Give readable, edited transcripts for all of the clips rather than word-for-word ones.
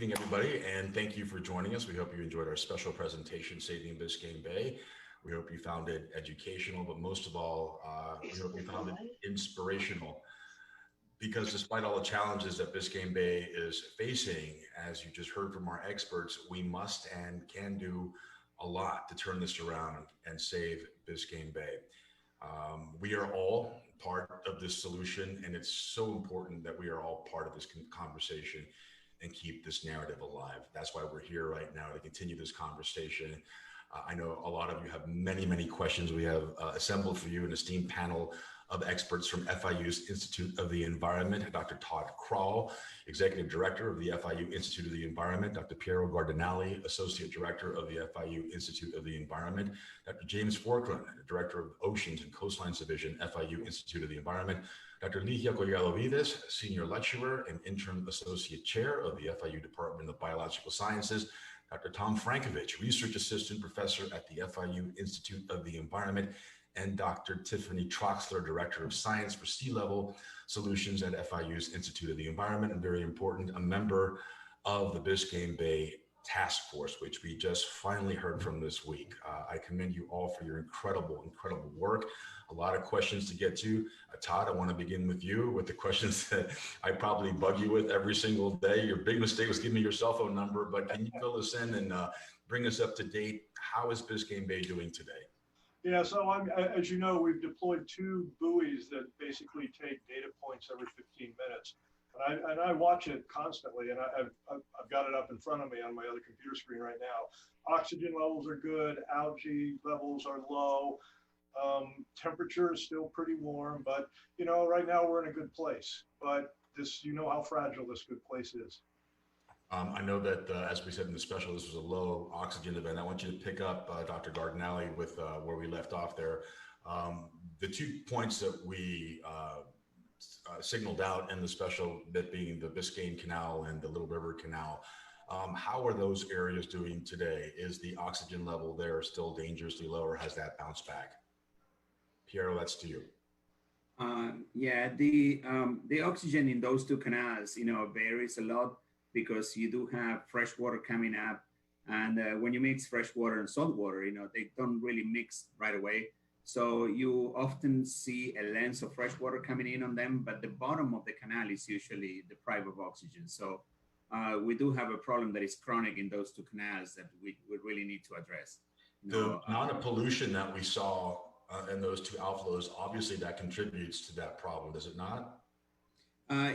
evening, everybody, and thank you for joining us. We hope you enjoyed our special presentation, Saving Biscayne Bay. We hope you found it educational, but most of all, we hope you found it inspirational. Because despite all the challenges that Biscayne Bay is facing, as you just heard from our experts, we must and can do a lot to turn this around and save Biscayne Bay. We are all part of this solution, and it's so important that we are all part of this conversation and keep this narrative alive. That's why we're here right now, to continue this conversation. I know a lot of you have many, many questions. We have assembled for you an esteemed panel of experts from FIU's Institute of the Environment, Dr. Todd Krall, Executive Director of the FIU Institute of the Environment, Dr. Piero Gardinali, Associate Director of the FIU Institute of the Environment, Dr. James Forkland, Director of Oceans and Coastlines Division, FIU Institute of the Environment, Dr. Ligia Coyalovides, Senior Lecturer and Interim Associate Chair of the FIU Department of Biological Sciences, Dr. Tom Frankovich, Research Assistant Professor at the FIU Institute of the Environment, and Dr. Tiffany Troxler, Director of Science for Sea Level Solutions at FIU's Institute of the Environment, and very important, a member of the Biscayne Bay Task Force, which we just finally heard from this week. I commend you all for your incredible, incredible work. A lot of questions to get to. Todd, I want to begin with you with the questions that I probably bug you with every single day. Your big mistake was giving me your cell phone number, but can you fill us in and bring us up to date? How is Biscayne Bay doing today? Yeah, so as you know, we've deployed 2 buoys that basically take data points every 15 minutes. And I watch it constantly, and I've got it up in front of me on my other computer screen right now. Oxygen levels are good, algae levels are low, temperature is still pretty warm, but you know, right now we're in a good place. But this, you know how fragile this good place is. I know that, as we said in the special, this was a low oxygen event. I want you to pick up Dr. Gardinali with where we left off there. The 2 points that we signaled out in the special, that being the Biscayne Canal and the Little River Canal. How are those areas doing today? Is the oxygen level there still dangerously low, or has that bounced back? Piero, that's to you. Yeah, the oxygen in those 2 canals, you know, varies a lot, because you do have fresh water coming up, and when you mix fresh water and salt water, you know, they don't really mix right away. So you often see a lens of fresh water coming in on them, but the bottom of the canal is usually deprived of oxygen. So we do have a problem that is chronic in those 2 canals that we really need to address. The amount of pollution that we saw in those 2 outflows, obviously that contributes to that problem, does it not?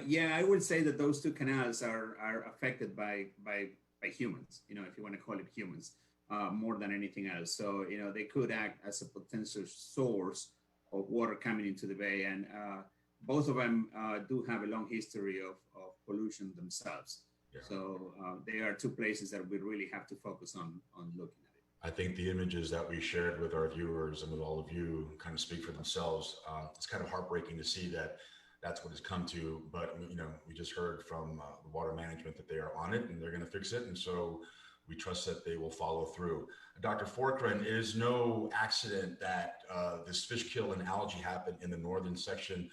Yeah, I would say that those 2 canals are affected by humans, you know, if you want to call it humans, more than anything else. So, you know, they could act as a potential source of water coming into the bay. And both of them do have a long history of pollution themselves. Yeah. So they are 2 places that we really have to focus on looking at it. I think the images that we shared with our viewers and with all of you kind of speak for themselves. It's kind of heartbreaking to see that that's what it's come to, but you know, we just heard from the water management that they are on it and they're going to fix it, and so we trust that they will follow through. Dr. Forkland, it is no accident that this fish kill and algae happened in the northern section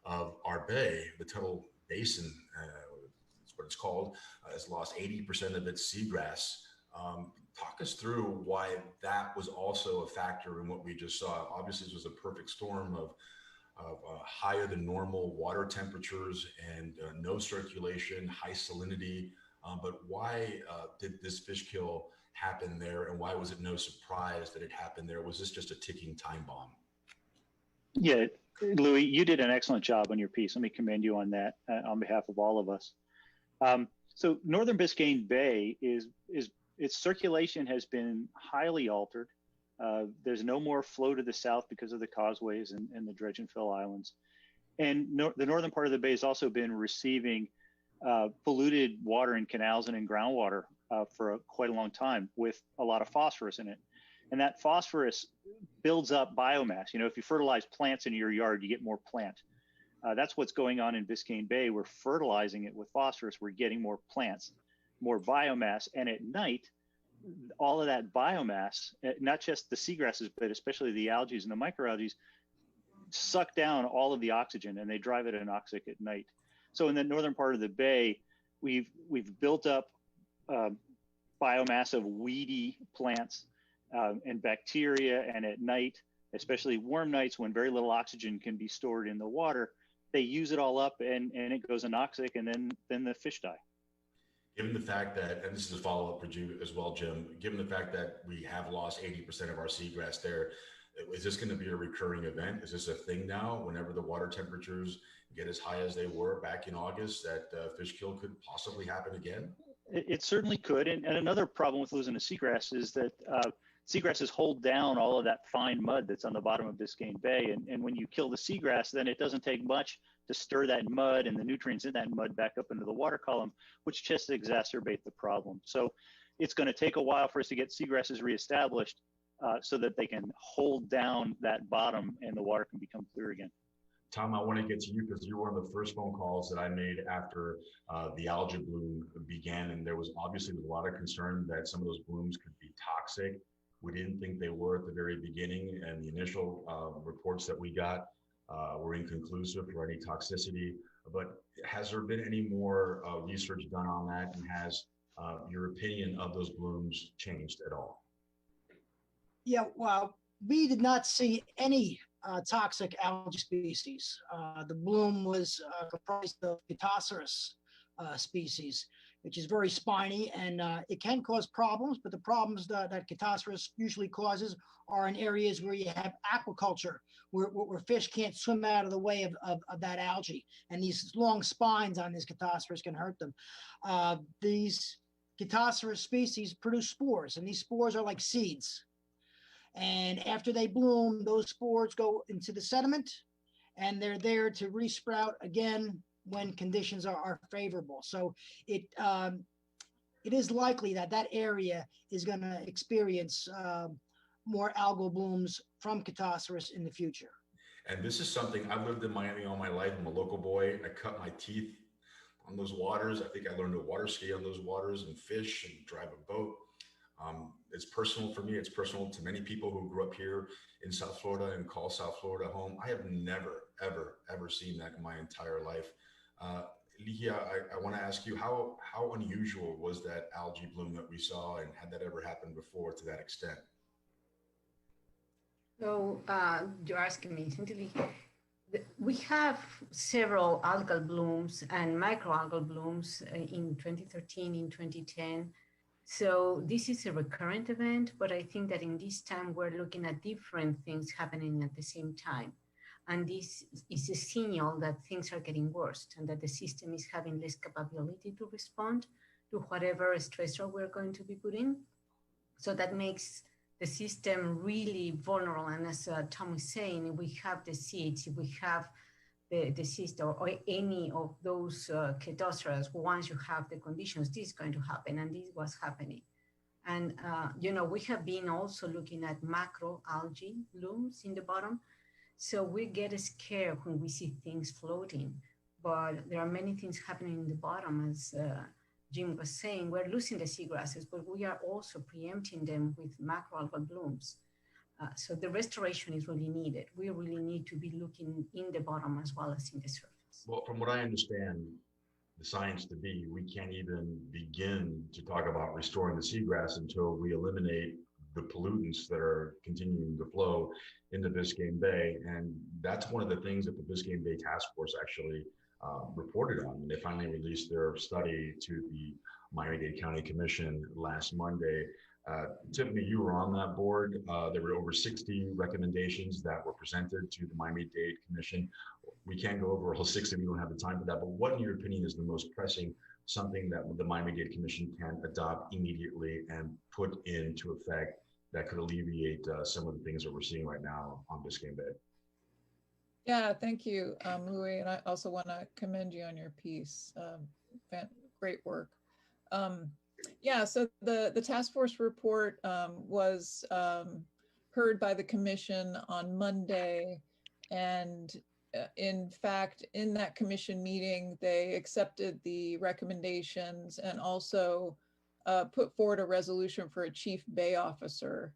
of our bay. The Tuttle Basin, that's what it's called, has lost 80% of its seagrass. Talk us through why that was also a factor in what we just saw. Obviously, this was a perfect storm of higher than normal water temperatures and no circulation, high salinity. But why did this fish kill happen there, and why was it no surprise that it happened there? Was this just a ticking time bomb? Yeah, Louis, you did an excellent job on your piece. Let me commend you on that on behalf of all of us. So northern Biscayne Bay its circulation has been highly altered. There's no more flow to the south because of the causeways and the dredge and fill islands. And the northern part of the bay has also been receiving polluted water in canals and in groundwater for quite a long time, with a lot of phosphorus in it. And that phosphorus builds up biomass. You know, if you fertilize plants in your yard, you get more plant. That's what's going on in Biscayne Bay. We're fertilizing it with phosphorus. We're getting more plants, more biomass. And at night, all of that biomass, not just the seagrasses, but especially the algae and the microalgae, suck down all of the oxygen, and they drive it anoxic at night. So in the northern part of the bay, we've built up biomass of weedy plants and bacteria, and at night, especially warm nights when very little oxygen can be stored in the water, they use it all up and it goes anoxic, and then the fish die. Given the fact that, and this is a follow-up for you as well, Jim, given the fact that we have lost 80% of our seagrass there, is this going to be a recurring event? Is this a thing now, whenever the water temperatures get as high as they were back in August, that fish kill could possibly happen again? It certainly could. And another problem with losing a seagrass is that seagrasses hold down all of that fine mud that's on the bottom of Biscayne Bay. And when you kill the seagrass, then it doesn't take much to stir that mud and the nutrients in that mud back up into the water column, which just exacerbate the problem. So it's going to take a while for us to get seagrasses reestablished so that they can hold down that bottom and the water can become clear again. Tom, I want to get to you because you were one of the first phone calls that I made after the algae bloom began. And there was obviously a lot of concern that some of those blooms could be toxic. We didn't think they were at the very beginning. And the initial reports that we got were inconclusive for any toxicity. But has there been any more research done on that? And has your opinion of those blooms changed at all? Yeah, well, we did not see any toxic algae species. The bloom was comprised of Pesticides species, which is very spiny, and it can cause problems, but the problems that Pesticides usually causes are in areas where you have aquaculture, where fish can't swim out of the way of that algae, and these long spines on these Pesticides can hurt them. These Pesticides species produce spores, and these spores are like seeds. And after they bloom, those spores go into the sediment, and they're there to resprout again when conditions are favorable. So it is likely that that area is going to experience more algal blooms from Pesticides in the future. And this is something, I've lived in Miami all my life. I'm a local boy. I cut my teeth on those waters. I think I learned to water ski on those waters and fish and drive a boat. It's personal for me. It's personal to many people who grew up here in South Florida and call South Florida home. I have never, ever seen that in my entire life. Ligia, I want to ask you, how unusual was that algae bloom that we saw, and had that ever happened before to that extent? So you're asking me, essentially, we have several algal blooms and microalgal blooms in 2013, in 2010. So this is a recurrent event, but I think that in this time, we're looking at different things happening at the same time. And this is a signal that things are getting worse and that the system is having less capability to respond to whatever stressor we're going to be putting. So that makes the system really vulnerable. And as Tom was saying, if we have the seeds, if we have the cyst or any of those Pesticides, once you have the conditions, this is going to happen, and this was happening. And, we have been also looking at macro algae blooms in the bottom. So we get scared when we see things floating, but there are many things happening in the bottom. As Jim was saying, we're losing the seagrasses, but we are also preempting them with macroalgal blooms. So the restoration is really needed. We really need to be looking in the bottom as well as in the surface. Well, from what I understand the science to be, we can't even begin to talk about restoring the seagrass until we eliminate the pollutants that are continuing to flow into Biscayne Bay. And that's one of the things that the Biscayne Bay Task Force actually reported on. They finally released their study to the Miami-Dade County Commission last Monday. Tiffany, you were on that board. There were over 60 recommendations that were presented to the Miami-Dade Commission. We can't go over all 60, we don't have the time for that, but what in your opinion is the most pressing, something that the Miami-Dade Commission can adopt immediately and put into effect that could alleviate some of the things that we're seeing right now on Biscayne Bay? Yeah, thank you, Louis. And I also want to commend you on your piece. Great work. Yeah, so the task force report was heard by the commission on Monday. And in fact, in that commission meeting, they accepted the recommendations and also put forward a resolution for a chief bay officer.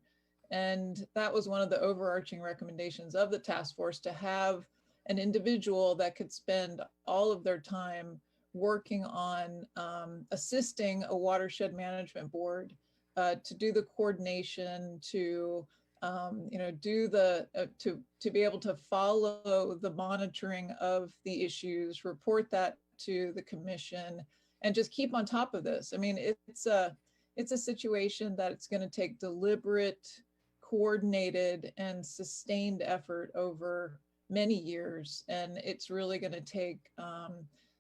And that was one of the overarching recommendations of the task force, to have an individual that could spend all of their time working on assisting a watershed management board to do the coordination, to do the to be able to follow the monitoring of the issues, report that to the commission, and just keep on top of this. I mean, it's a situation that it's going to take deliberate, coordinated, and sustained effort over many years, and it's really going to take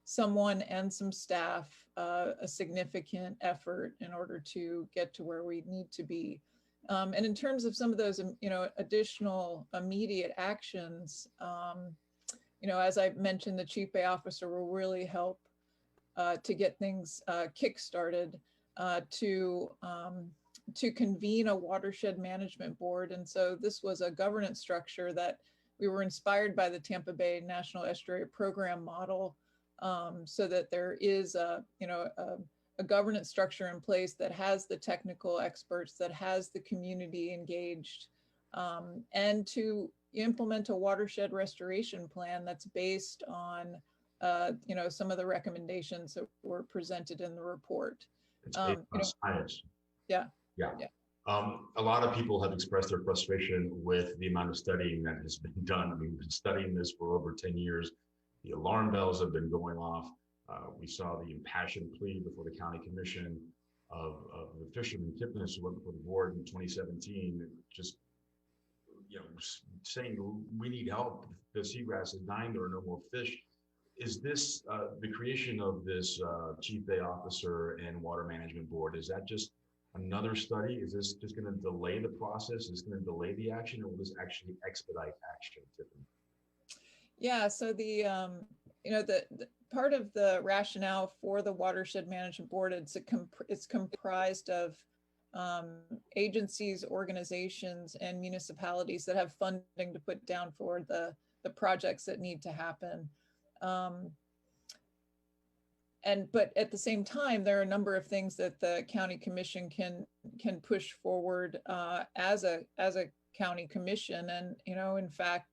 someone and some staff a significant effort in order to get to where we need to be. And in terms of some of those, additional immediate actions, as I mentioned, the Chief Bay Officer will really help to get things kick-started to convene a watershed management board. And so this was a governance structure that we were inspired by the Tampa Bay National Estuary Program model, so that there is a governance structure in place that has the technical experts, that has the community engaged, and to implement a watershed restoration plan that's based on some of the recommendations that were presented in the report. It's based on science. Yeah. A lot of people have expressed their frustration with the amount of studying that has been done. I mean, we've been studying this for over 10 years. The alarm bells have been going off. We saw the impassioned plea before the county commission of the fisherman Kipnis, who went before the board in 2017, just saying we need help. The seagrass is dying. There are no more fish. Is this the creation of this Chief Bay Officer and Water Management Board? Is that just another study? Is this just going to delay the process? Is this going to delay the action, or will this actually expedite action, Tiffany? Yeah, so the part of the rationale for the Watershed Management Board, it's comprised of agencies, organizations, and municipalities that have funding to put down for the projects that need to happen. But at the same time, there are a number of things that the county commission can push forward as a county commission. And in fact,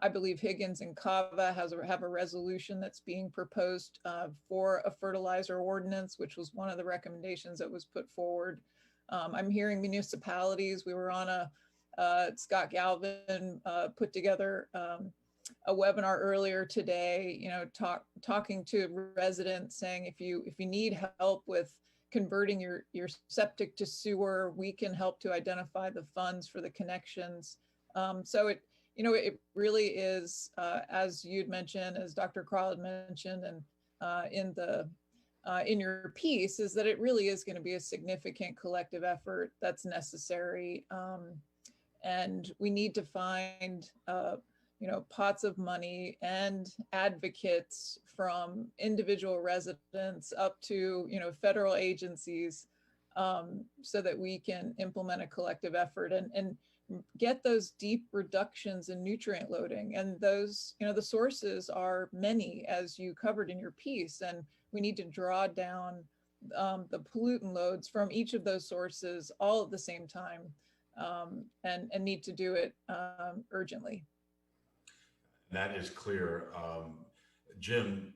I believe Higgins and Cava have a resolution that's being proposed for a fertilizer ordinance, which was one of the recommendations that was put forward. I'm hearing municipalities. We were on Scott Galvin put together a webinar earlier today, talking to residents, saying if you need help with converting your septic to sewer, we can help to identify the funds for the connections. So it really is, as you'd mentioned, as Dr. Krall had mentioned, and in your piece, is that it really is going to be a significant collective effort that's necessary, and we need to find pots of money and advocates from individual residents up to federal agencies, so that we can implement a collective effort and get those deep reductions in nutrient loading. And those, the sources are many, as you covered in your piece, and we need to draw down the pollutant loads from each of those sources all at the same time, and need to do it urgently. That is clear. Jim,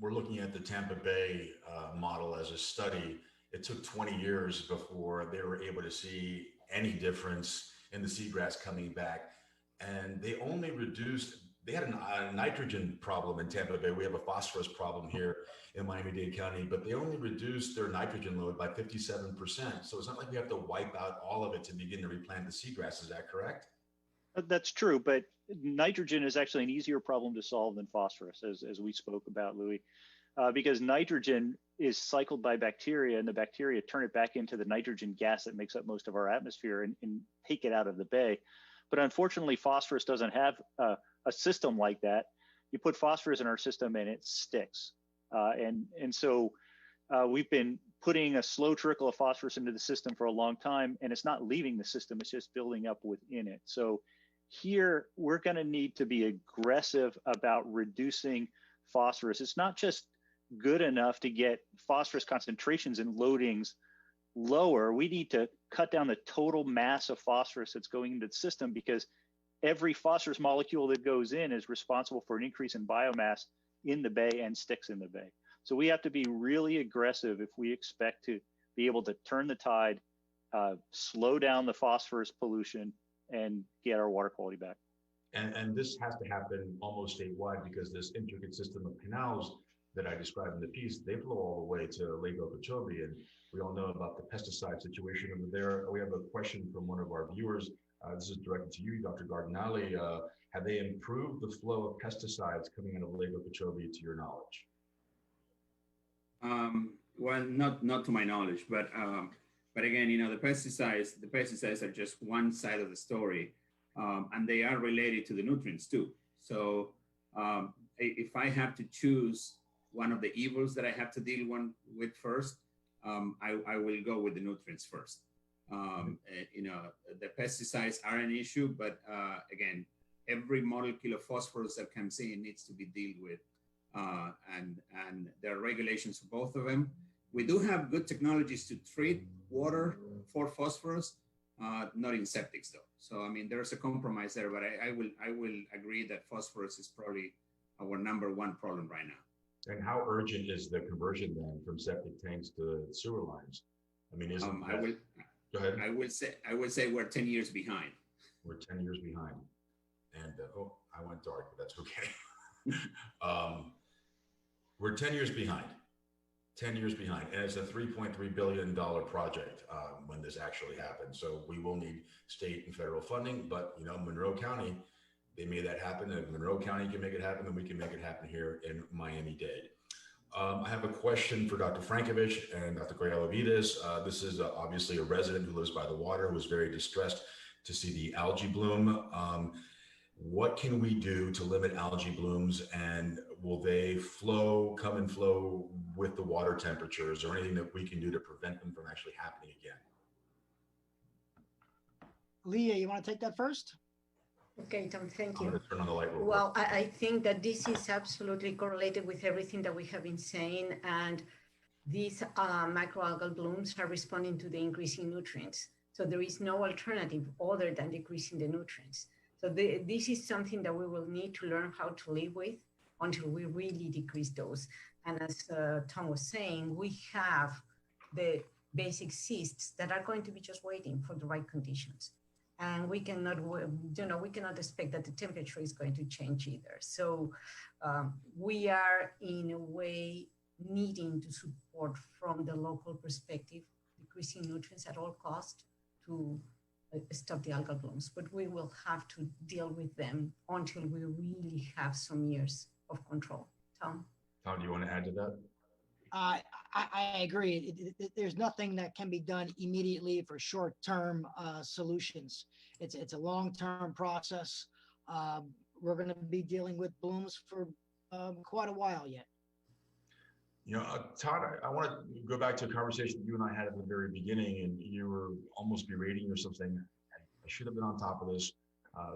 we're looking at the Tampa Bay model as a study. It took 20 years before they were able to see any difference in the seagrass coming back. And they only they had a nitrogen problem in Tampa Bay. We have a phosphorus problem here in Miami-Dade County, but they only reduced their nitrogen load by 57%. So it's not like we have to wipe out all of it to begin to replant the seagrass. Is that correct? That's true, but nitrogen is actually an easier problem to solve than phosphorus, as we spoke about, Louis, because nitrogen is cycled by bacteria, and the bacteria turn it back into the nitrogen gas that makes up most of our atmosphere and take it out of the bay. But unfortunately, phosphorus doesn't have a system like that. You put phosphorus in our system and it sticks. And so we've been putting a slow trickle of phosphorus into the system for a long time, and it's not leaving the system, it's just building up within it. So here, we're going to need to be aggressive about reducing phosphorus. It's not just good enough to get phosphorus concentrations and loadings lower. We need to cut down the total mass of phosphorus that's going into the system, because every phosphorus molecule that goes in is responsible for an increase in biomass in the bay and sticks in the bay. So we have to be really aggressive if we expect to be able to turn the tide, slow down the phosphorus pollution, and get our water quality back. And this has to happen almost statewide because this intricate system of canals that I described in the piece, they flow all the way to Lake Okeechobee. And we all know about the pesticide situation over there. We have a question from one of our viewers. This is directed to you, Dr. Gardinali. Have they improved the flow of pesticides coming out of Lake Okeechobee to your knowledge? Well, not to my knowledge, but again, the pesticides are just one side of the story, and they are related to the nutrients too. So if I have to choose one of the evils that I have to deal with first, I will go with the nutrients first. The pesticides are an issue, but again, every molecule of phosphorus that comes in needs to be dealt with. And there are regulations for both of them. We do have good technologies to treat water for phosphorus, not in septics though. So, I mean, there's a compromise there, but I will agree that phosphorus is probably our #1 problem right now. And how urgent is the conversion then from septic tanks to sewer lines? I mean, go ahead. I would say we're 10 years behind. We're 10 years behind. And I went dark, but that's okay. We're 10 years behind. 10 years behind. And it's a $3.3 billion project when this actually happens. So we will need state and federal funding, but Monroe County, they made that happen. And if Monroe County can make it happen, then we can make it happen here in Miami-Dade. I have a question for Dr. Frankovich and Dr. Goyalavides. This is obviously a resident who lives by the water who was very distressed to see the algae bloom. What can we do to limit algae blooms, and will they come and flow with the water temperatures, or anything that we can do to prevent them from actually happening again? Leah, you want to take that first? Okay, Tom, thank I'm you. going to turn on the light real Well, quick. I think that this is absolutely correlated with everything that we have been saying, and these microalgal blooms are responding to the increasing nutrients. So there is no alternative other than decreasing the nutrients. So this is something that we will need to learn how to live with until we really decrease those. And as Tom was saying, we have the basic cysts that are going to be just waiting for the right conditions. And we cannot, we cannot expect that the temperature is going to change either. So we are in a way needing to support from the local perspective, decreasing nutrients at all costs to stop the algal blooms, but we will have to deal with them until we really have some years of control. Tom? Tom, do you want to add to that? I agree. There's nothing that can be done immediately for short-term solutions. It's a long-term process. We're going to be dealing with blooms for quite a while yet. Todd, I want to go back to a conversation you and I had at the very beginning, and you were almost berating yourself saying, I should have been on top of this.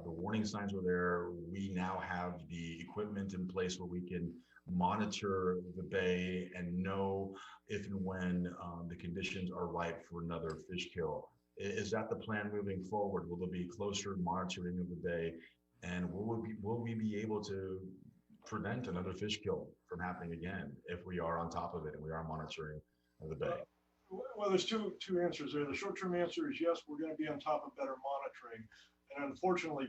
The warning signs were there. We now have the equipment in place where we can monitor the bay and know if and when the conditions are ripe for another fish kill. Is that the plan moving forward? Will there be closer monitoring of the bay, and will we be able to prevent another fish kill from happening again if we are on top of it and we are monitoring the bay? Well, there's two answers there. The short-term answer is yes, we're going to be on top of better monitoring. And unfortunately,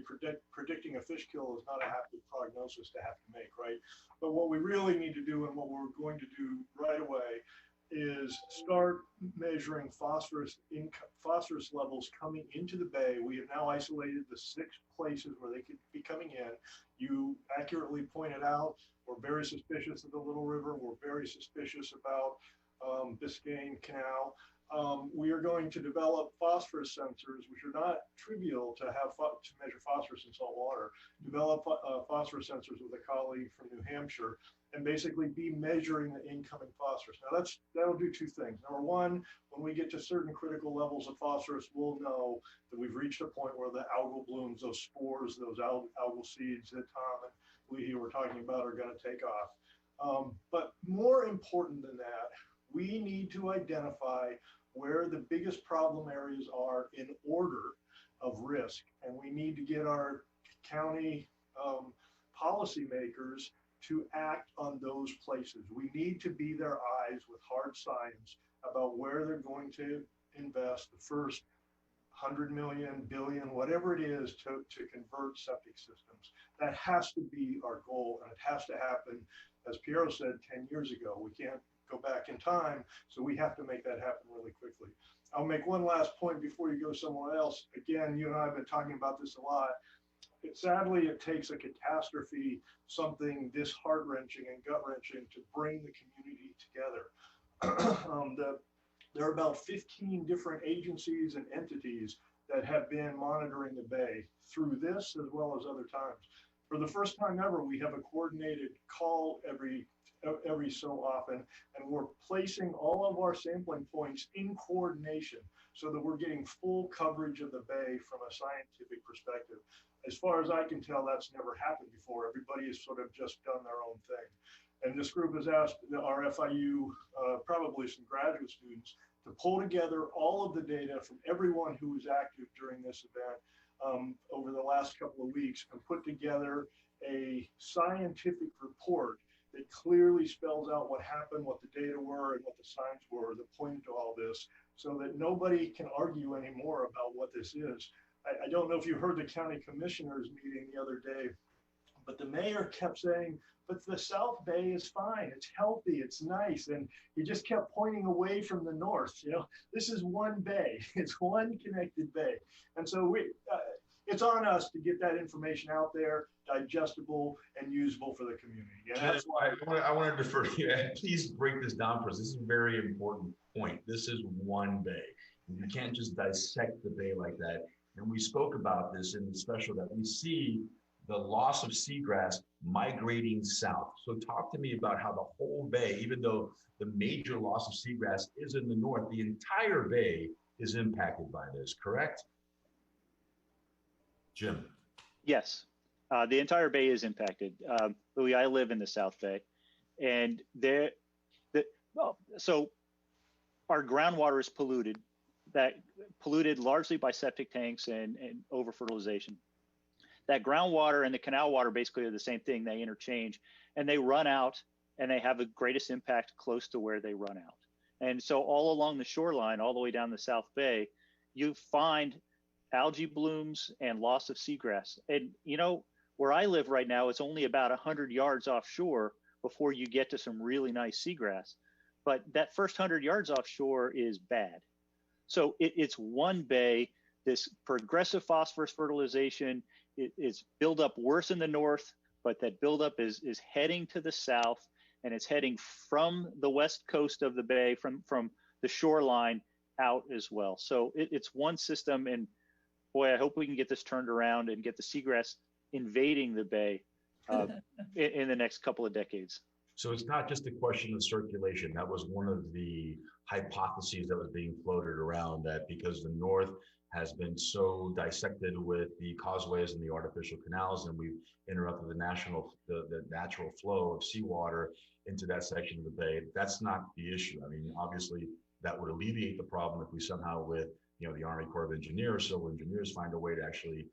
predicting a fish kill is not a happy prognosis to have to make, right? But what we really need to do, and what we're going to do right away, is start measuring phosphorus levels coming into the bay. We have now isolated the 6 places where they could be coming in. You accurately pointed out, we're very suspicious of the Little River. We're very suspicious about Biscayne Canal. We are going to develop phosphorus sensors, which are not trivial to measure phosphorus in salt water. Develop phosphorus sensors with a colleague from New Hampshire, and basically be measuring the incoming phosphorus. Now that'll do 2 things. Number one, when we get to certain critical levels of phosphorus, we'll know that we've reached a point where the algal blooms, those spores, those algal seeds that Tom and Lee were talking about are going to take off. But more important than that, we need to identify where the biggest problem areas are in order of risk. And we need to get our county policymakers to act on those places. We need to be their eyes with hard science about where they're going to invest the first 100 million, billion, whatever it is to convert septic systems. That has to be our goal, and it has to happen, as Piero said 10 years ago. We can't go back in time, so we have to make that happen really quickly. I'll make one last point before you go somewhere else. Again, you and I have been talking about this a lot. Sadly, it takes a catastrophe, something this heart-wrenching and gut-wrenching, to bring the community together. There are about 15 different agencies and entities that have been monitoring the bay through this as well as other times. For the first time ever, we have a coordinated call every so often, and we're placing all of our sampling points in coordination so that we're getting full coverage of the bay from a scientific perspective. As far as I can tell, that's never happened before. Everybody has sort of just done their own thing. And this group has asked our FIU, probably some graduate students, to pull together all of the data from everyone who was active during this event over the last couple of weeks and put together a scientific report that clearly spells out what happened, what the data were, and what the signs were that pointed to all this, so that nobody can argue anymore about what this is. I don't know if you heard the county commissioners meeting the other day, but the mayor kept saying, but the South Bay is fine, it's healthy, it's nice. And he just kept pointing away from the north. You know, this is one bay, it's one connected bay. And so it's on us to get that information out there, digestible and usable for the community. And that's why I want to defer to you. Please break this down for us. This is a very important point. This is one bay. You can't just dissect the bay like that. And we spoke about this in the special, that we see the loss of seagrass migrating south. So talk to me about how the whole bay, even though the major loss of seagrass is in the north, the entire bay is impacted by this, correct? Jim. Yes, the entire bay is impacted. Louis, I live in the South Bay, and so our groundwater is polluted, largely by septic tanks and over-fertilization. That groundwater and the canal water basically are the same thing. They interchange, and they run out, and they have the greatest impact close to where they run out. And so all along the shoreline, all the way down the South Bay, you find algae blooms and loss of seagrass. And you know, where I live right now, it's only about 100 yards offshore before you get to some really nice seagrass. But that first 100 yards offshore is bad. So it's one bay. This progressive phosphorus fertilization is build up worse in the north, but that buildup is heading to the south, and it's heading from the west coast of the bay, from the shoreline out as well. So it's one system, and boy, I hope we can get this turned around and get the seagrass invading the bay in the next couple of decades. So it's not just a question of circulation. That was one of the hypotheses that was being floated around, that because the north has been so dissected with the causeways and the artificial canals, and we've interrupted the natural flow of seawater into that section of the bay. That's not the issue. I mean, obviously that would alleviate the problem if we somehow, with the Army Corps of Engineers, civil engineers, find a way to actually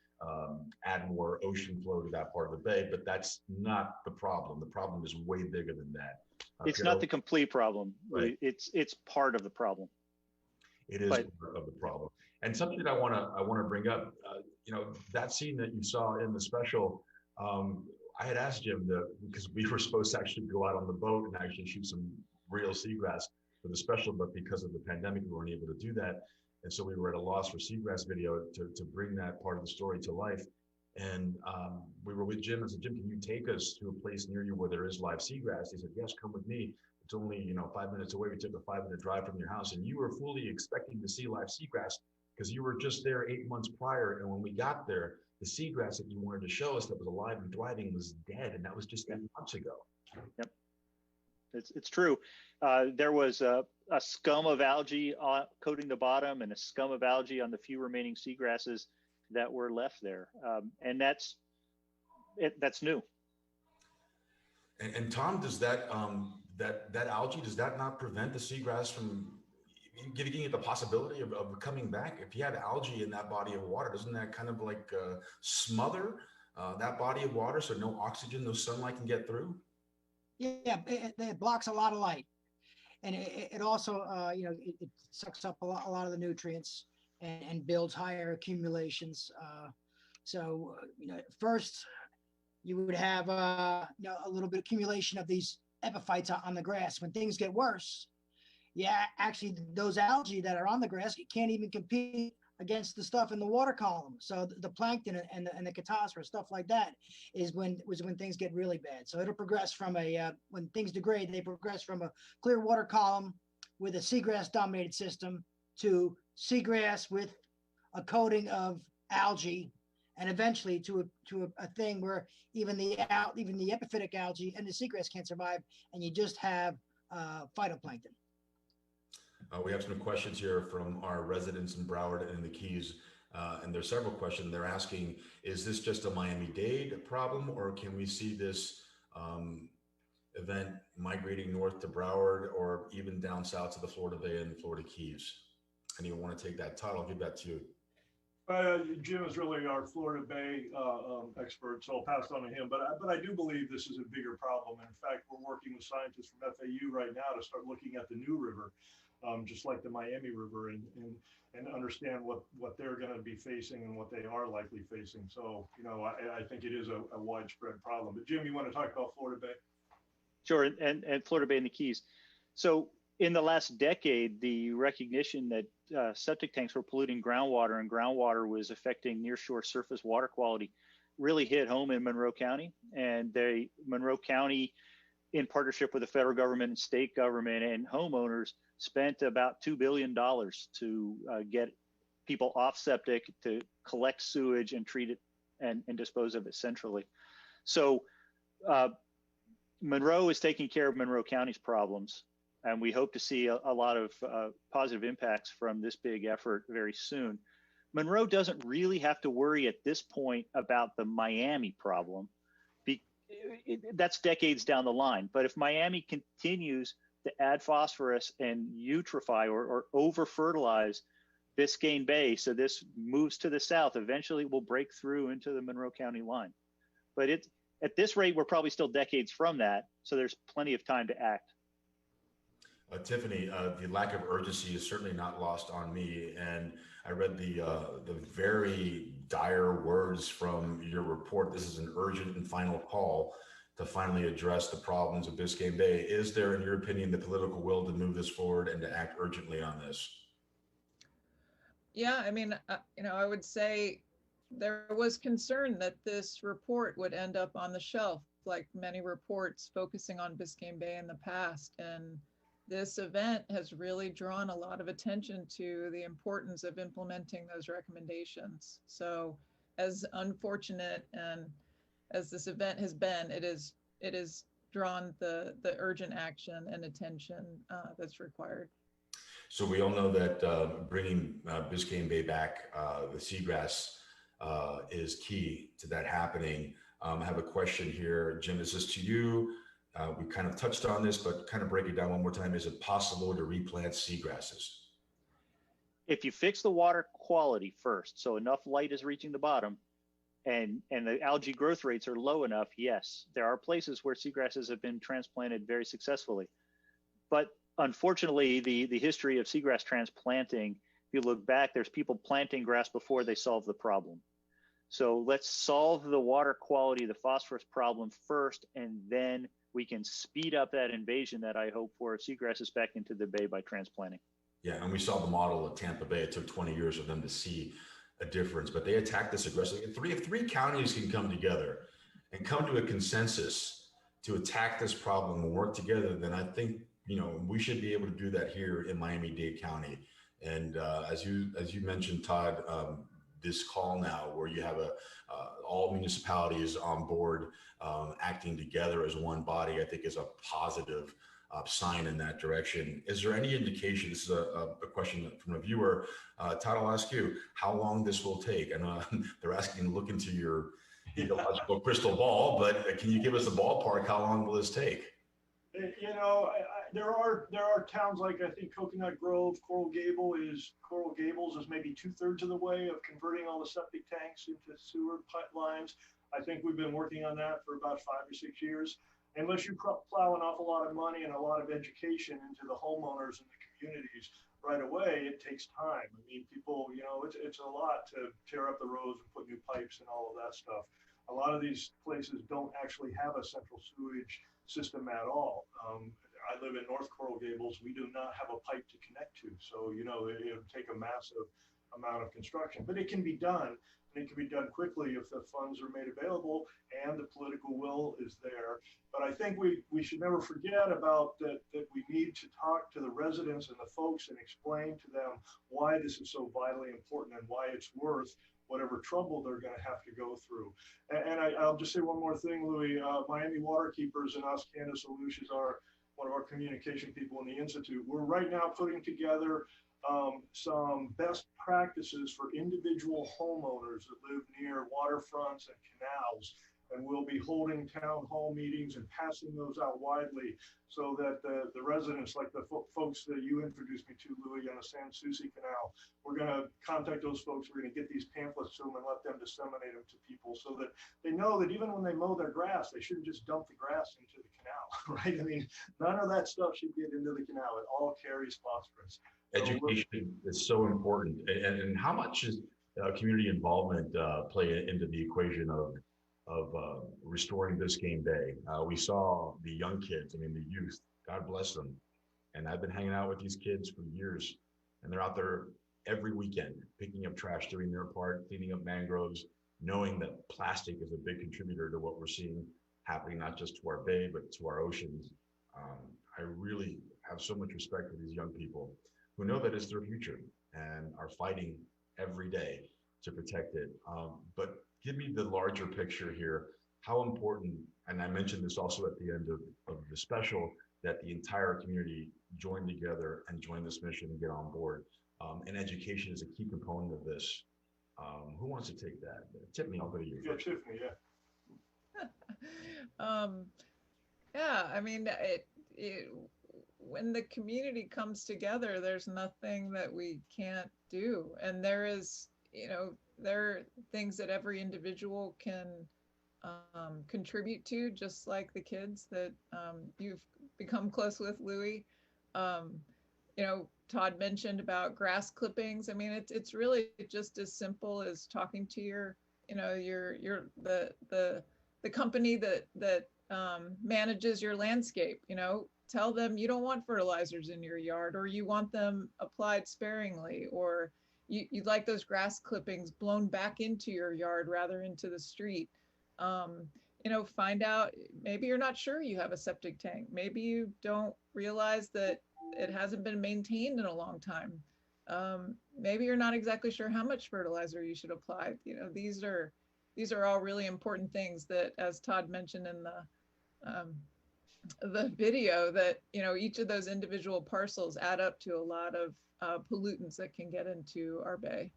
add more ocean flow to that part of the bay. But that's not the problem. The problem is way bigger than that. It's not the complete problem. Right. It's part of the problem. It is part of the problem. And something that I want to bring up, that scene that you saw in the special, I had asked Jim because we were supposed to actually go out on the boat and actually shoot some real seagrass for the special, but because of the pandemic, we weren't able to do that. And so we were at a loss for seagrass video to bring that part of the story to life. And we were with Jim. I said, Jim, can you take us to a place near you where there is live seagrass? He said, yes, come with me. It's only 5 minutes away. We took a 5-minute drive from your house, and you were fully expecting to see live seagrass because you were just there 8 months prior. And when we got there, the seagrass that you wanted to show us that was alive and thriving was dead, and that was just 8 months ago. Yep, it's true. There was a scum of algae coating the bottom, and a scum of algae on the few remaining seagrasses that were left there, and that's new. And Tom, does that that algae, does that not prevent the seagrass from giving it the possibility of coming back? If you have algae in that body of water, doesn't that kind of like smother that body of water so no oxygen, no sunlight can get through? Yeah, it blocks a lot of light, and it also, it sucks up a lot of the nutrients and builds higher accumulations. So, first you would have a little bit of accumulation of these epiphytes on the grass. When things get worse, yeah, actually those algae that are on the grass can't even compete against the stuff in the water column. So the plankton and the Chaetosaurus, stuff like that, was when things get really bad. So it'll progress from when things degrade, they progress from a clear water column with a seagrass dominated system to seagrass with a coating of algae, and eventually to a thing where even the epiphytic algae and the seagrass can't survive, and you just have phytoplankton. We have some questions here from our residents in Broward and the Keys, and there's several questions. They're asking, is this just a Miami-Dade problem, or can we see this event migrating north to Broward or even down south to the Florida Bay and Florida Keys? Anyone want to take that, Todd? I'll give that to you. Jim is really our Florida Bay expert, so I'll pass it on to him. But I do believe this is a bigger problem. And in fact, we're working with scientists from FIU right now to start looking at the new river, just like the Miami River, and understand what they're going to be facing and what they are likely facing. So, I think it is a widespread problem. But Jim, you want to talk about Florida Bay? Sure, and Florida Bay and the Keys. So in the last decade, the recognition that septic tanks were polluting groundwater and groundwater was affecting nearshore surface water quality really hit home in Monroe County. And Monroe County, in partnership with the federal government and state government and homeowners, spent about $2 billion to get people off septic, to collect sewage and treat it and dispose of it centrally. So Monroe is taking care of Monroe County's problems, and we hope to see a lot of positive impacts from this big effort very soon. Monroe doesn't really have to worry at this point about the Miami problem. That's decades down the line. But if Miami continues to add phosphorus and eutrify or over-fertilize Biscayne Bay, so this moves to the south, eventually it will break through into the Monroe County line. But at this rate, we're probably still decades from that, so there's plenty of time to act. Tiffany, the lack of urgency is certainly not lost on me, and I read the very dire words from your report. This is an urgent and final call to finally address the problems of Biscayne Bay. Is there, in your opinion, the political will to move this forward and to act urgently on this? Yeah, I mean, I would say there was concern that this report would end up on the shelf, like many reports focusing on Biscayne Bay in the past. And this event has really drawn a lot of attention to the importance of implementing those recommendations. So as unfortunate and as this event has been, it is drawn the urgent action and attention that's required. So we all know that bringing Biscayne Bay back, the seagrass is key to that happening. I have a question here. Jim, is this to you? We kind of touched on this, but kind of break it down one more time. Is it possible to replant seagrasses? If you fix the water quality first, so enough light is reaching the bottom and the algae growth rates are low enough, yes, there are places where seagrasses have been transplanted very successfully. But unfortunately, the history of seagrass transplanting, if you look back, there's people planting grass before they solve the problem. So let's solve the water quality, the phosphorus problem first, and then we can speed up that invasion that I hope for of seagrasses back into the bay by transplanting. Yeah, and we saw the model at Tampa Bay. It took 20 years for them to see a difference, but they attacked this aggressively. If three counties can come together and come to a consensus to attack this problem and work together, then I think, we should be able to do that here in Miami-Dade County. And as you mentioned, Todd, this call now where you have all municipalities on board acting together as one body, I think is a positive sign in that direction. Is there any indication, this is a question from a viewer, Todd, I'll ask you, how long this will take? I know they're asking to look into your ecological crystal ball, but can you give us a ballpark? How long will this take? There are towns like, I think, Coconut Grove, Coral Gables is maybe 2/3 of the way of converting all the septic tanks into sewer pipelines. I think we've been working on that for about 5 or 6 years. unless you plow an awful lot of money and a lot of education into the homeowners and the communities right away, it takes time. I mean, people, you know, it's a lot to tear up the roads and put new pipes and all of that stuff. A lot of these places don't actually have a central sewage system at all. I live in North Coral Gables. We do not have a pipe to connect to. So, you know, it would take a massive amount of construction, but it can be done, and it can be done quickly if the funds are made available and the political will is there. But I think we should never forget about that we need to talk to the residents and the folks and explain to them why this is so vitally important and why it's worth whatever trouble they're going to have to go through. And I'll just say one more thing, Louis. Miami Waterkeepers and us, Candace Alush, is one of our communication people in the Institute. We're right now putting together some best practices for individual homeowners that live near waterfronts and canals. And we'll be holding town hall meetings and passing those out widely so that the residents, like the folks that you introduced me to, Louis, on the San Souci Canal, we're going to contact those folks. We're going to get these pamphlets to them and let them disseminate them to people so that they know that even when they mow their grass, they shouldn't just dump the grass into the canal, right? I mean, none of that stuff should get into the canal. It all carries phosphorus. Education is so important. And how much is community involvement play into the equation of restoring Biscayne Bay? We saw the young kids, I mean, the youth, God bless them. And I've been hanging out with these kids for years, and they're out there every weekend, picking up trash, doing their part, cleaning up mangroves, knowing that plastic is a big contributor to what we're seeing happening, not just to our bay, but to our oceans. I really have so much respect for these young people who know that it's their future and are fighting every day to protect it. But give me the larger picture here. How important, and I mentioned this also at the end of the special, that the entire community join together and join this mission and get on board. And education is a key component of this. Who wants to take that? Tiffany, I'll go to you. Yeah, Tiffany, yeah. Yeah, I mean, when the community comes together, there's nothing that we can't do. And there is, you know, there are things that every individual can contribute to, just like the kids that you've become close with, Louis. You know, Todd mentioned about grass clippings. I mean, it's really just as simple as talking to your, you know, the company that manages your landscape. You know, tell them you don't want fertilizers in your yard, or you want them applied sparingly, or you'd like those grass clippings blown back into your yard rather into the street. You know, find out, maybe you're not sure you have a septic tank. Maybe you don't realize that it hasn't been maintained in a long time. Maybe you're not exactly sure how much fertilizer you should apply. You know, these are all really important things that, as Todd mentioned in the video, that, you know, each of those individual parcels add up to a lot of pollutants that can get into our bay.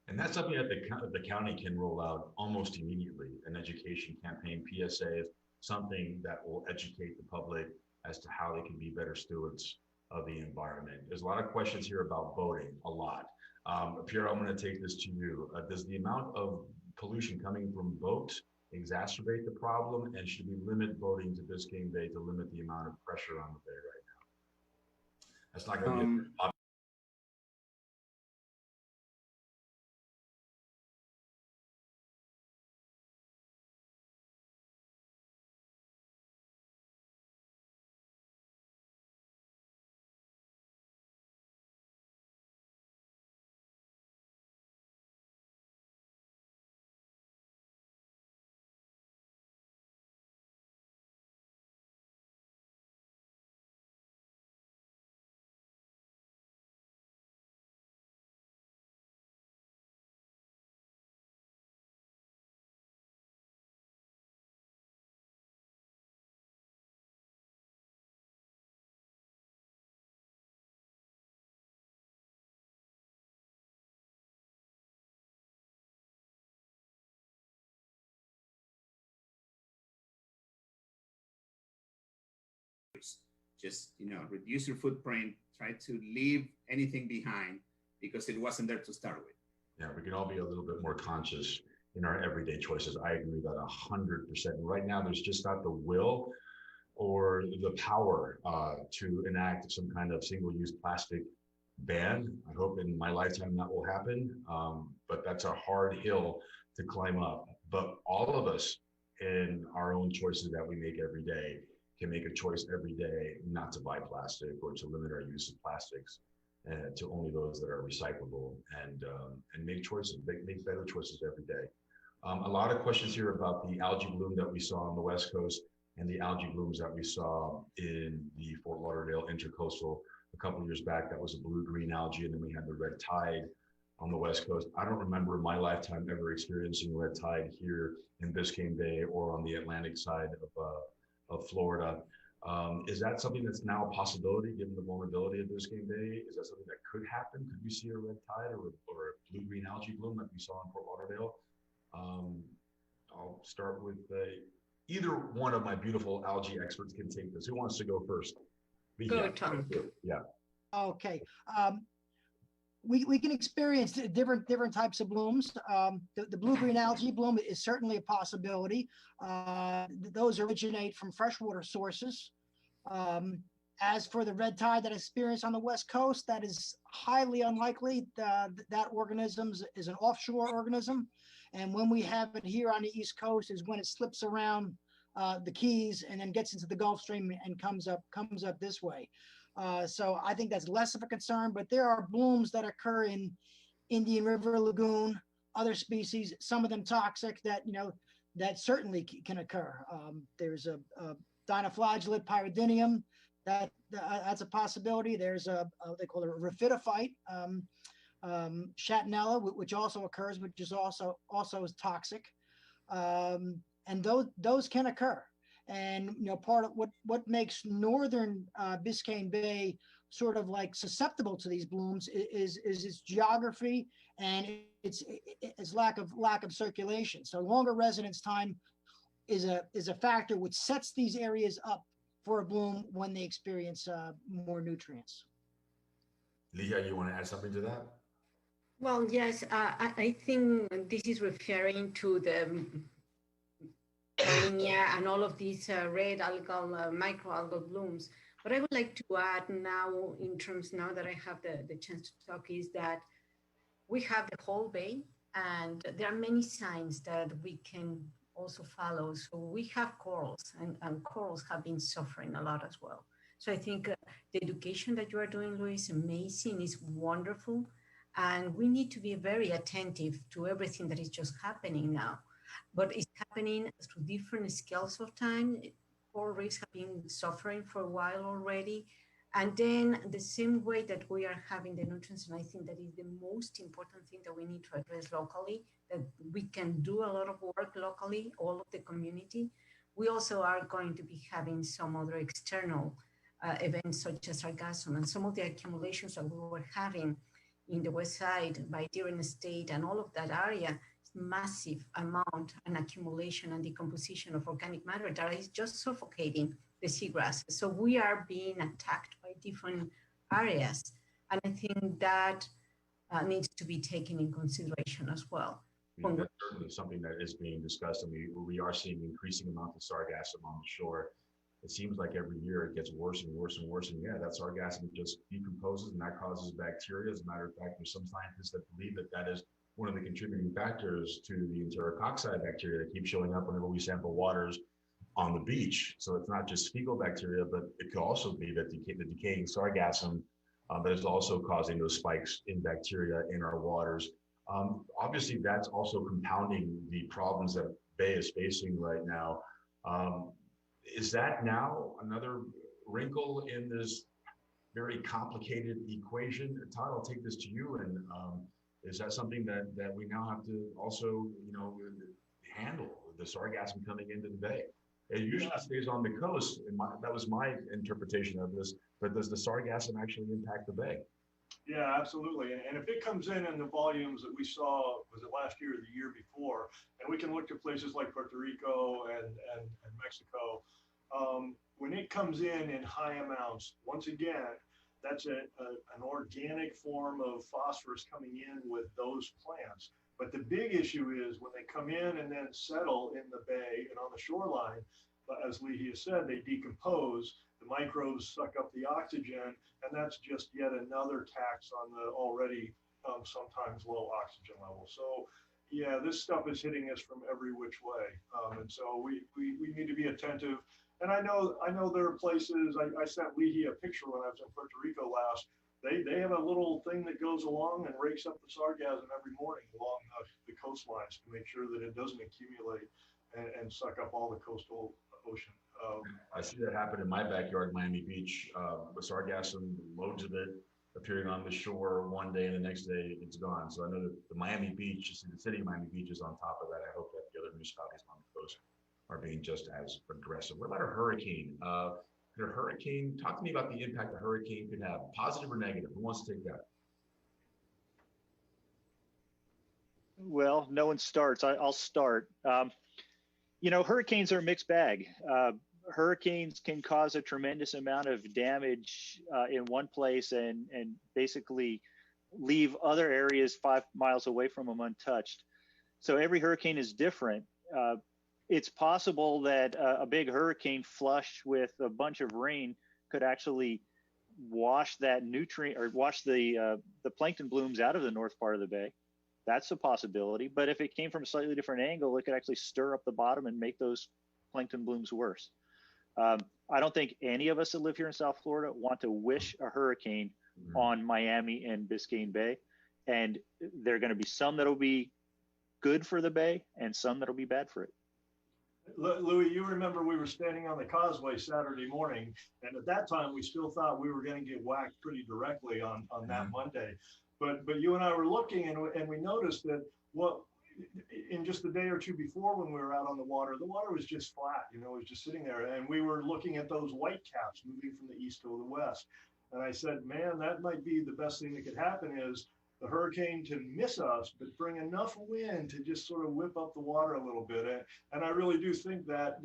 And that's something that the county can roll out almost immediately, an education campaign, PSAs, something that will educate the public as to how they can be better stewards of the environment. There's a lot of questions here about boating, a lot. Pierre, I'm going to take this to you. Does the amount of pollution coming from boats exacerbate the problem, and should we limit boating to Biscayne Bay to limit the amount of pressure on the bay right now? That's not going to be just, you know, reduce your footprint, try to leave anything behind because it wasn't there to start with. Yeah, we can all be a little bit more conscious in our everyday choices. I agree with that 100%. And right now, there's just not the will or the power to enact some kind of single-use plastic ban. I hope in my lifetime that will happen, but that's a hard hill to climb up. But all of us in our own choices that we make every day can make a choice every day not to buy plastic or to limit our use of plastics to only those that are recyclable, and make choices, make better choices every day. A lot of questions here about the algae bloom that we saw on the West Coast and the algae blooms that we saw in the Fort Lauderdale intercoastal a couple of years back. That was a blue-green algae, and then we had the red tide on the West Coast. I don't remember in my lifetime ever experiencing red tide here in Biscayne Bay or on the Atlantic side of Florida. Is that something that's now a possibility given the vulnerability of Biscayne Bay? Is that something that could happen? Could we see a red tide or a blue-green algae bloom like we saw in Fort Lauderdale? I'll start with either one of my beautiful algae experts can take this. Who wants to go first? Go, Tom. Yeah. Okay. We can experience different types of blooms. The blue-green algae bloom is certainly a possibility. Those originate from freshwater sources. As for the red tide that I experienced on the West Coast, that is highly unlikely. That organism is an offshore organism. And when we have it here on the East Coast is when it slips around the Keys and then gets into the Gulf Stream and comes up this way. So I think that's less of a concern, but there are blooms that occur in Indian River Lagoon, other species, some of them toxic that, that certainly can occur. There's a dinoflagellate pyridinium, that's a possibility. There's they call it a rhapidophyte, Chatanella, which also occurs, which is also is toxic. And those can occur. And part of what makes northern Biscayne Bay sort of like susceptible to these blooms is its geography and its lack of circulation. So longer residence time is a factor which sets these areas up for a bloom when they experience more nutrients. Leah, you want to add something to that? Well, yes, I think this is referring to the and all of these red algal, microalgal blooms. What I would like to add now, in terms now that I have the chance to talk, is that we have the whole bay, and there are many signs that we can also follow. So we have corals, and corals have been suffering a lot as well. So I think the education that you are doing, Louis, is amazing, is wonderful, and we need to be very attentive to everything that is just happening now. But it's happening through different scales of time. Coral reefs have been suffering for a while already. And then the same way that we are having the nutrients, and I think that is the most important thing that we need to address locally, that we can do a lot of work locally, all of the community. We also are going to be having some other external events such as Sargassum, and some of the accumulations that we were having in the west side by Deering Estate and all of that area, massive amount and accumulation and decomposition of organic matter that is just suffocating the seagrasses. So we are being attacked by different areas. And I think that needs to be taken in consideration as well. That's certainly something that is being discussed. And we are seeing increasing amounts of sargassum on the shore. It seems like every year it gets worse and worse and worse. And yeah, that sargassum just decomposes and that causes bacteria. As a matter of fact, there's some scientists that believe that that is one of the contributing factors to the enterococci bacteria that keep showing up whenever we sample waters on the beach. So it's not just fecal bacteria, but it could also be that the decaying sargassum that is also causing those spikes in bacteria in our waters. Obviously, that's also compounding the problems that Bay is facing right now. Is that now another wrinkle in this very complicated equation? Todd, I'll take this to you. And is that something that we now have to also, handle, the sargassum coming into the bay? It usually stays on the coast. That was my interpretation of this. But does the sargassum actually impact the bay? Yeah, absolutely. And if it comes in the volumes that we saw, was it last year or the year before, and we can look to places like Puerto Rico and Mexico, when it comes in high amounts, once again, that's an organic form of phosphorus coming in with those plants. But the big issue is when they come in and then settle in the bay and on the shoreline, as Lee has said, they decompose. The microbes suck up the oxygen, and that's just yet another tax on the already sometimes low oxygen level. So yeah, this stuff is hitting us from every which way. And so we need to be attentive. And I know there are places, I sent Leahy a picture when I was in Puerto Rico last. They have a little thing that goes along and rakes up the sargassum every morning along the coastlines to make sure that it doesn't accumulate and suck up all the coastal ocean. I see that happen in my backyard, Miami Beach, with sargassum, loads of it appearing on the shore one day and the next day it's gone. So I know that the Miami Beach, the city of Miami Beach is on top of that. I hope that the other municipalities on the coast are being just as aggressive. What about a hurricane? Talk to me about the impact a hurricane could have, positive or negative. Who wants to take that? Well, no one starts. I'll start. Hurricanes are a mixed bag. Hurricanes can cause a tremendous amount of damage in one place and basically leave other areas 5 miles away from them untouched. So every hurricane is different. It's possible that a big hurricane flush with a bunch of rain could actually wash that nutrient or wash the plankton blooms out of the north part of the bay. That's a possibility. But if it came from a slightly different angle, it could actually stir up the bottom and make those plankton blooms worse. I don't think any of us that live here in South Florida want to wish a hurricane on Miami and Biscayne Bay. And there are going to be some that'll be good for the bay and some that'll be bad for it. Louis, you remember we were standing on the causeway Saturday morning, and at that time we still thought we were going to get whacked pretty directly on that Monday. But you and I were looking, and we noticed that in just the day or two before when we were out on the water was just flat, it was just sitting there. And we were looking at those white caps moving from the east to the west. And I said, man, that might be the best thing that could happen is the hurricane to miss us, but bring enough wind to just sort of whip up the water a little bit. And I really do think that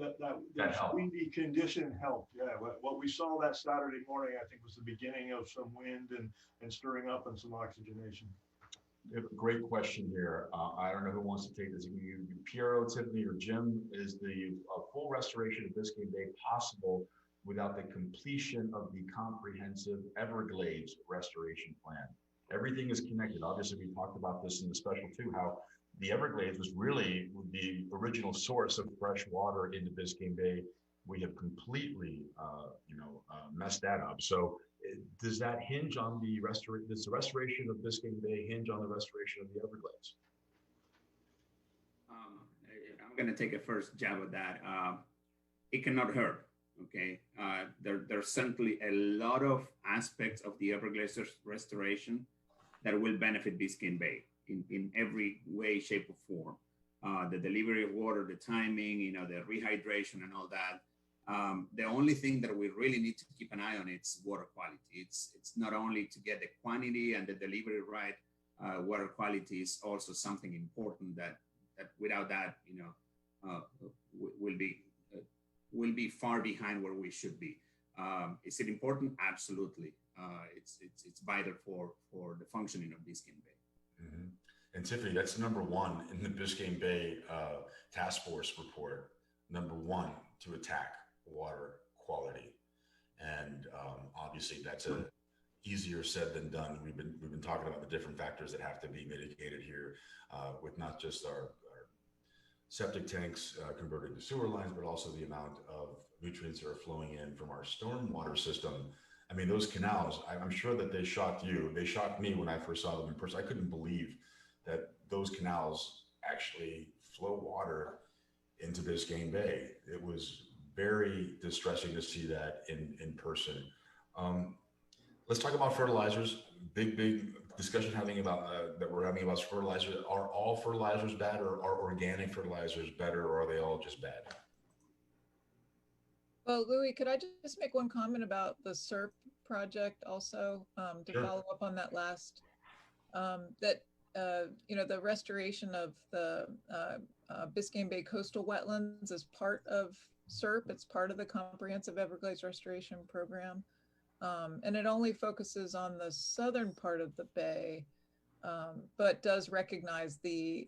windy condition helped. Yeah, what we saw that Saturday morning, I think, was the beginning of some wind and stirring up and some oxygenation. We have a great question here. I don't know who wants to take this. Piero, Tiffany, or Jim, is the full restoration of Biscayne Bay possible without the completion of the comprehensive Everglades restoration plan? Everything is connected. Obviously, we talked about this in the special too, how the Everglades was really the original source of fresh water into Biscayne Bay. We have completely, messed that up. So does that hinge on does the restoration of Biscayne Bay hinge on the restoration of the Everglades? I'm going to take a first jab at that. It cannot hurt. Okay, there's certainly a lot of aspects of the Everglades restoration that will benefit Biscayne Bay in every way, shape, or form. The delivery of water, the timing, the rehydration and all that. The only thing that we really need to keep an eye on is water quality. It's not only to get the quantity and the delivery right. Water quality is also something important that without that, will be far behind where we should be. Is it important? Absolutely. It's vital for the functioning of Biscayne Bay. Mm-hmm. And Tiffany, that's number one in the Biscayne Bay task force report. Number one, to attack water quality, and obviously that's easier said than done. We've been talking about the different factors that have to be mitigated here, with not just our septic tanks converted to sewer lines, but also the amount of nutrients that are flowing in from our stormwater system. I mean, those canals, I'm sure that they shocked you. They shocked me when I first saw them in person. I couldn't believe that those canals actually flow water into Biscayne Bay. It was very distressing to see that in person. Let's talk about fertilizers. Big discussion that we're having about fertilizers. Are all fertilizers bad, or are organic fertilizers better, or are they all just bad? Well, Louis, could I just make one comment about the SERP project also, to Sure. follow up on that last, the restoration of the Biscayne Bay coastal wetlands is part of SERP. It's part of the Comprehensive Everglades Restoration Program. And it only focuses on the southern part of the bay, but does recognize the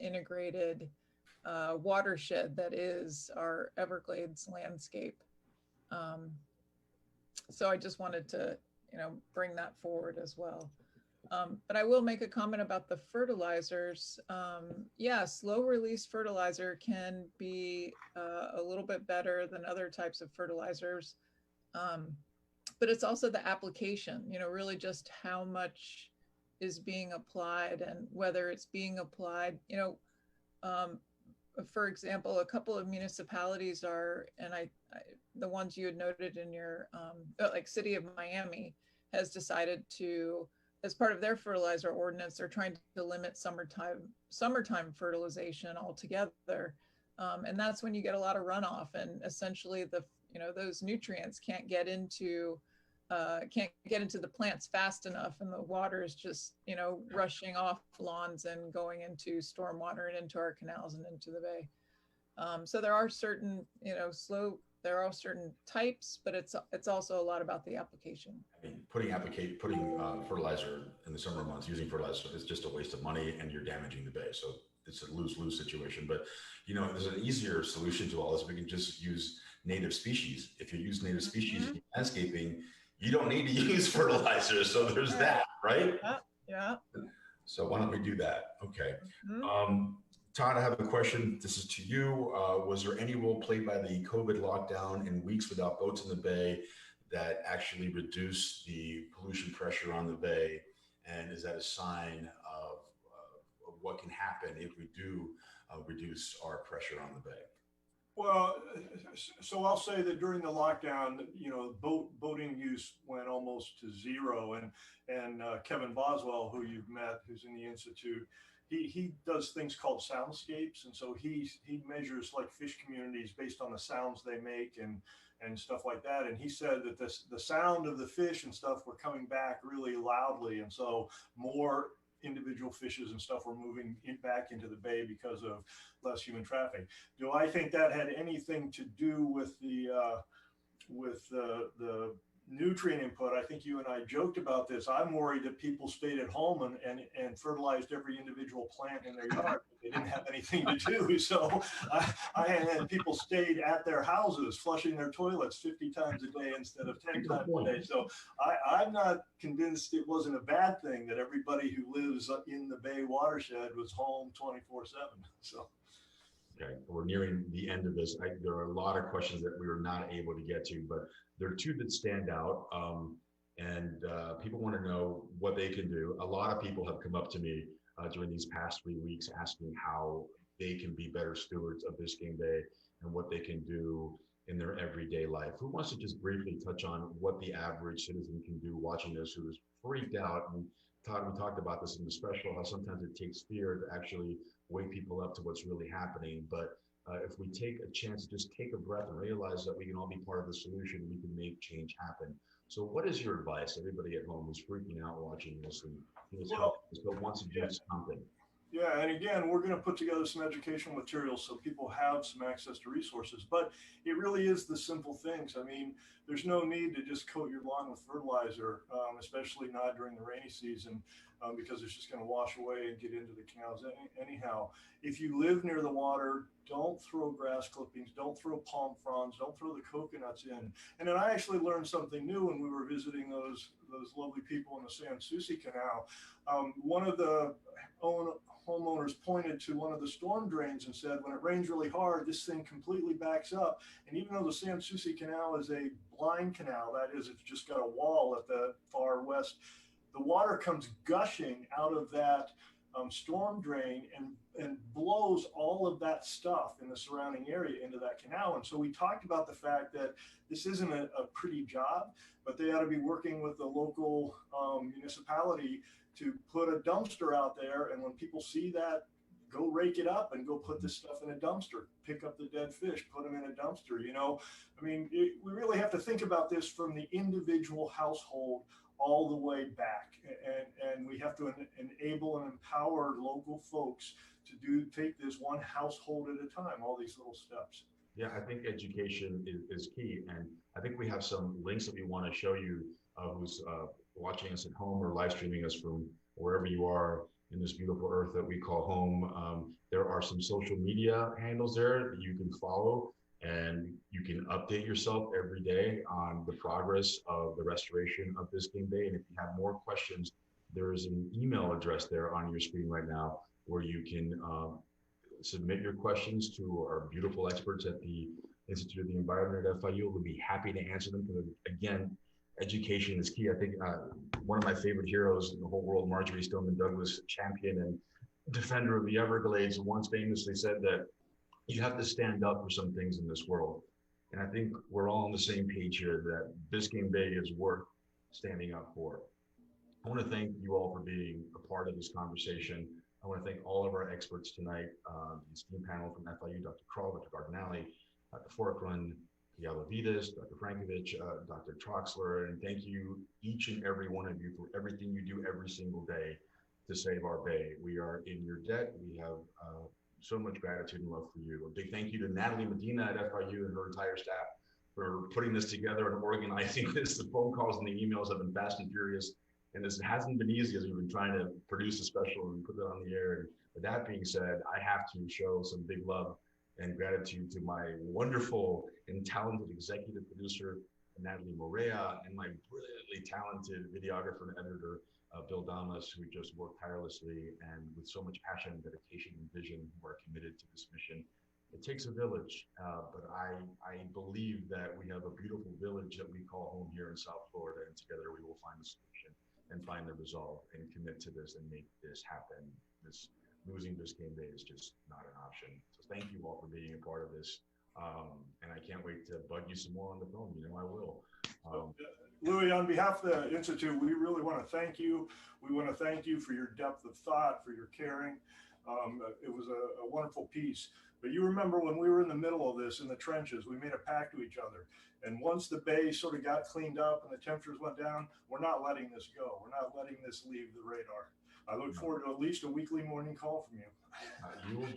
integrated watershed that is our Everglades landscape. So I just wanted to, bring that forward as well. But I will make a comment about the fertilizers. Yes, low release fertilizer can be a little bit better than other types of fertilizers. But it's also the application, really just how much is being applied and whether it's being applied, for example, a couple of municipalities are, and the ones you had noted in your, like City of Miami has decided to, as part of their fertilizer ordinance, they're trying to limit summertime fertilization altogether. And that's when you get a lot of runoff, and essentially those nutrients can't get into the plants fast enough, and the water is just, rushing off lawns and going into stormwater and into our canals and into the bay. So there are certain, there are certain types, but it's also a lot about the application. I mean, putting fertilizer in the summer months, using fertilizer is just a waste of money, and you're damaging the bay. So it's a lose-lose situation. But there's an easier solution to all this. We can just use native species. If you use native species in landscaping, you don't need to use fertilizer. So there's that, right? Yeah. So why don't we do that? Okay. Todd, I have a question. This is to you. Was there any role played by the COVID lockdown and weeks without boats in the bay that actually reduced the pollution pressure on the bay? And is that a sign of what can happen if we do reduce our pressure on the bay? Well, so I'll say that during the lockdown, boating use went almost to zero. And Kevin Boswell, who you've met, who's in the Institute, he does things called soundscapes. And so he measures like fish communities based on the sounds they make and stuff like that. And he said that the sound of the fish and stuff were coming back really loudly. And so more individual fishes and stuff were moving back into the bay because of less human traffic. Do I think that had anything to do with the nutrient input? I think you and I joked about this. I'm worried that people stayed at home and fertilized every individual plant in their yard. They didn't have anything to do. So and people stayed at their houses, flushing their toilets 50 times a day instead of 10 times a day. So I'm not convinced it wasn't a bad thing that everybody who lives in the Bay watershed was home 24/7. So. Okay, we're nearing the end of this. There are a lot of questions that we were not able to get to, but there are two that stand out, and people want to know what they can do. A lot of people have come up to me during these past 3 weeks asking how they can be better stewards of Biscayne Bay and what they can do in their everyday life. Who wants to just briefly touch on what the average citizen can do watching this, who is freaked out? And Todd, we talked about this in the special, how sometimes it takes fear to actually wake people up to what's really happening. But if we take a chance to just take a breath and realize that we can all be part of the solution, we can make change happen. So what is your advice, everybody at home who's freaking out watching this and wants to do something? Yeah, and again, we're going to put together some educational materials so people have some access to resources, but it really is the simple things. I mean, there's no need to just coat your lawn with fertilizer, especially not during the rainy season, because it's just going to wash away and get into the canals anyhow. If you live near the water, don't throw grass clippings, don't throw palm fronds, don't throw the coconuts in. And then I actually learned something new when we were visiting those lovely people in the San Souci Canal. One of the homeowners pointed to one of the storm drains and said, when it rains really hard, this thing completely backs up. And even though the San Souci Canal is a blind canal, that is, it's just got a wall at the far west, the water comes gushing out of that storm drain and blows all of that stuff in the surrounding area into that canal. And so we talked about the fact that this isn't a pretty job, but they ought to be working with the local municipality to put a dumpster out there. And when people see that, go rake it up and go put this stuff in a dumpster, pick up the dead fish, put them in a dumpster. I mean, we really have to think about this from the individual household all the way back. And we have to enable and empower local folks to take this one household at a time, all these little steps. Yeah, I think education is key. And I think we have some links that we want to show you who's watching us at home or live streaming us from wherever you are in this beautiful earth that we call home. There are some social media handles there that you can follow, and you can update yourself every day on the progress of the restoration of Biscayne Bay. And if you have more questions, there is an email address there on your screen right now where you can submit your questions to our beautiful experts at the Institute of the Environment at FIU. We'll be happy to answer them. Again, education is key. I think one of my favorite heroes in the whole world, Marjorie Stoneman Douglas, champion and defender of the Everglades, once famously said that you have to stand up for some things in this world. And I think we're all on the same page here that Biscayne Bay is worth standing up for. I want to thank you all for being a part of this conversation. I want to thank all of our experts tonight, the esteemed panel from FIU, Dr. Kroll, Dr. Gardinelli, Dr. Forkrun, Yalavidas, Dr. Frankovich, Dr. Troxler, and thank you, each and every one of you, for everything you do every single day to save our bay. We are in your debt. We have so much gratitude and love for you. A big thank you to Natalie Medina at FIU and her entire staff for putting this together and organizing this. The phone calls and the emails have been fast and furious, and this hasn't been easy as we've been trying to produce a special and put it on the air. And with that being said, I have to show some big love and gratitude to my wonderful and talented executive producer, Natalie Morea, and my brilliantly talented videographer and editor, Bill Damas, who just worked tirelessly and with so much passion, dedication, and vision, who are committed to this mission. It takes a village, but I believe that we have a beautiful village that we call home here in South Florida, and together we will find the solution and find the resolve and commit to this and make this happen. This losing Biscayne Bay is just not an option. So thank you all for being a part of this. And I can't wait to bug you some more on the phone. You know I will. Louis, on behalf of the Institute, we really want to thank you. We want to thank you for your depth of thought, for your caring. It was a wonderful piece. But you remember when we were in the middle of this in the trenches, we made a pact to each other. And once the bay sort of got cleaned up and the temperatures went down, we're not letting this go. We're not letting this leave the radar. I look forward to at least a weekly morning call from you.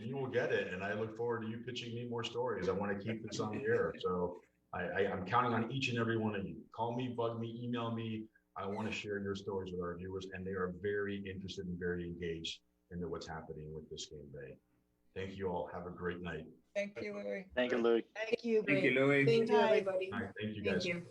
You will get it. And I look forward to you pitching me more stories. I want to keep this on the air. So I'm counting on each and every one of you. Call me, bug me, email me. I want to share your stories with our viewers, and they are very interested and very engaged into what's happening with Biscayne Bay. Thank you all. Have a great night. Thank you, Louis. Thank you, Louis. Thank you. Thank you, Louis. Thank you, everybody. All right, thank you, guys. Thank you.